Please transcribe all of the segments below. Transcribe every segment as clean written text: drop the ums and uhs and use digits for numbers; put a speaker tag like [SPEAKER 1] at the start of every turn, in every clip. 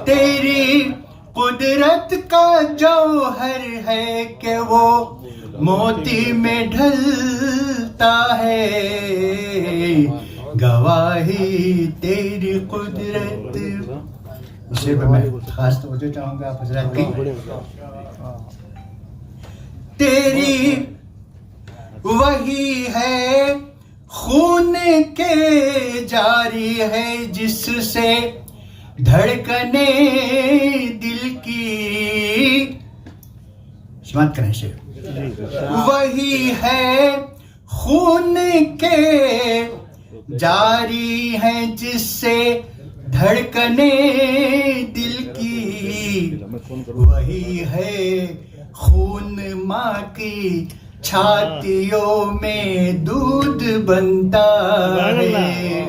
[SPEAKER 1] تیری قدرت کا جوہر ہے کہ وہ موتی میں ڈھلتا ہے. گواہی تیری قدرت. اس پہ میں خاص توجہ چاہوں گا آپ حضرات کی. تیری وہی ہے خون کے جاری ہے جس سے دھڑکنے دل کی. سماعت کریں شیخ. وہی ہے خون کے جاری ہے جس سے دھڑکنے دل کی. وہی ہے خون ماں کی چھاتیوں میں دودھ بنتا ہے.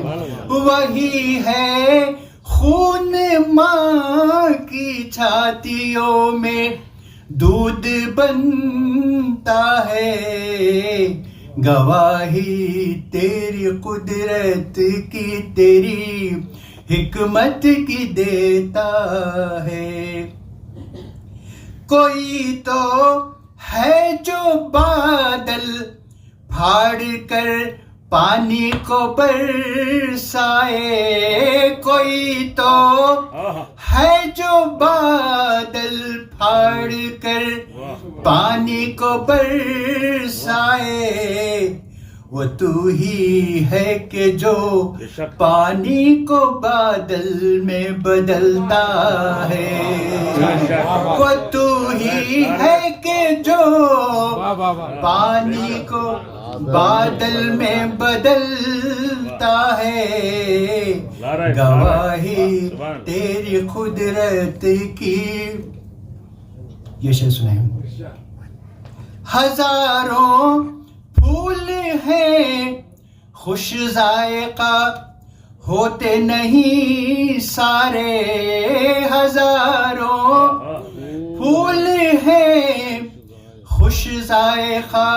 [SPEAKER 1] وہی ہے خون ماں کی چھاتیوں میں دودھ بنتا ہے. گواہی تیری قدرت کی تیری حکمت کی دیتا ہے. کوئی تو ہے جو بادل پھاڑ کر پانی کو برسائے. کوئی تو ہے جو بادل پھاڑ کر پانی کو برسائے. وہ تو ہی ہے کہ جو پانی کو بادل میں بدلتا ہے. وہ تو ہی ہے کہ جو پانی کو بادل میں بدلتا ہے. گواہی تیری قدرت کی. یہ شعر سنائیں. ہزاروں پھول ہیں خوش ذائقہ ہوتے نہیں سارے. ہزاروں پھول ہیں خوش ذائقہ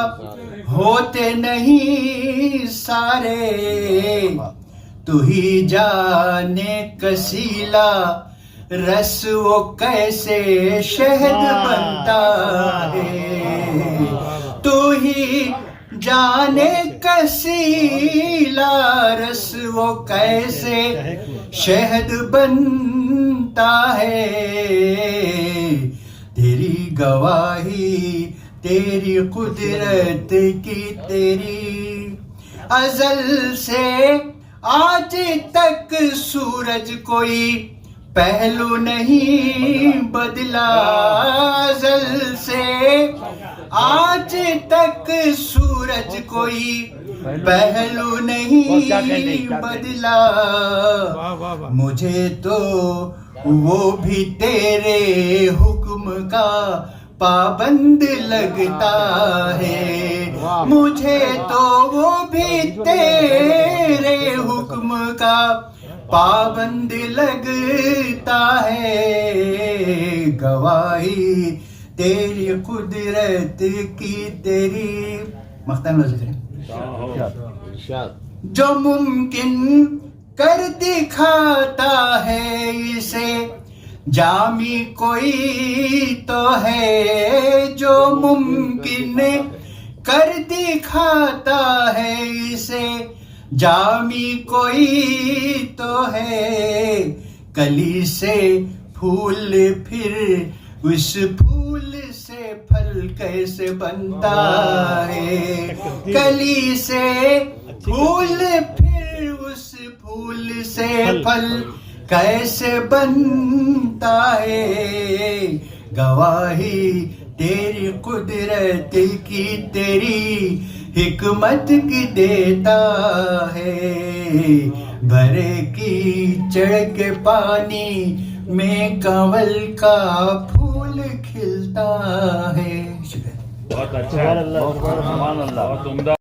[SPEAKER 1] ہوتے نہیں سارے. تو ہی جانے کسیلا رس وہ کیسے شہد بنتا ہے. تو ہی جانے کسیلا رس وہ کیسے شہد بنتا ہے. تیری گواہی تیری قدرت کی تیری. ازل سے آج تک سورج کوئی پہلو نہیں بدلا. ازل سے آج تک سورج کوئی پہلو نہیں بدلا. مجھے تو وہ بھی تیرے حکم کا پابند لگتا ہے. مجھے تو وہ بھی تیرے حکم کا پابند لگتا ہے. گواہی تیری قدرت کی تیری. مختم ذکر جو ممکن کر دکھاتا ہے اسے جامی کوئی تو ہے. جو ممکن کر دکھاتا ہے اسے جامی کوئی تو ہے. کلی سے پھول پھر اس پھول سے پھل کیسے بنتا ہے. کلی سے پھول پھر اس پھول سے پھل کیسے بنتا ہے. گواہی تیری قدرت کی تیری حکمت کی دیتا ہے. بھرے کیچڑ کے پانی میں کنول کا پھول کھلتا ہے.
[SPEAKER 2] بہت اچھا. سبحان اللہ.